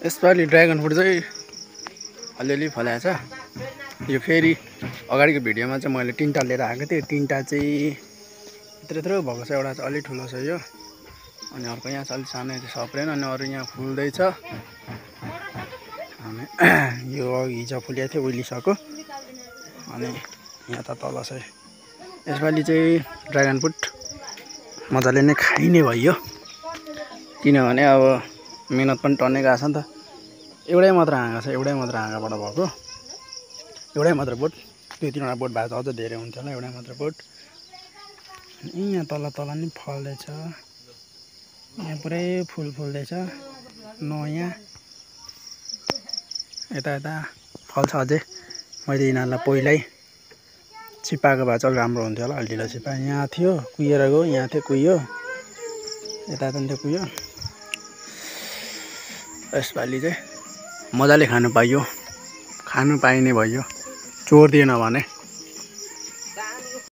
यसपालि dragon fruit चाहिँ अलिअलि फलाएको छ। यो फेरि अगाडिको भिडियोमा चाहिँ मैले तीनटा लिएर आएको थिएँ। तीनटा चाहिँ यत्रो भएको छ। एउटा चाहिँ अलि ठुलो छ यो, अनि अर्को यहाँ चाहिँ अलिक सानो सप्रेन, अनि अरू यहाँ फुल्दैछ। अनि यो हिजो फुलेको थियो उइलिसक्यो, अनि यहाँ त तल छ। यसपालि चाहिँ ड्रागन फ्रुट मजाले नै खाइने भयो, किनभने अब मेहनत पनि टन्नै गएको छ नि त। एउटै मात्र हाँगा छ, एउटै मात्र हाँगाबाट भएको, एउटै मात्र बोट। 2-3वटा बोट भएको अझ धेरै हुन्थ्यो होला, एउटै मात्र बोट। यहाँ तल नि फल्दैछ, यहाँ पुरै फुल्दैछ नयाँ। यता फल्छ अझै। मैले यिनीहरूलाई पहिल्यै छिप्पाएको भए चाहिँ राम्रो हुन्थ्यो होला, अलि ढिलो छिप्पाएँ। यहाँ थियो कुहिएर गयो, यहाँ थियो कुहियो, यता पनि थियो कुहियो। यसपालि चाहिँ मजाले खानु पाइयो, खानु पाइने भयो, चोरिदिएन भने।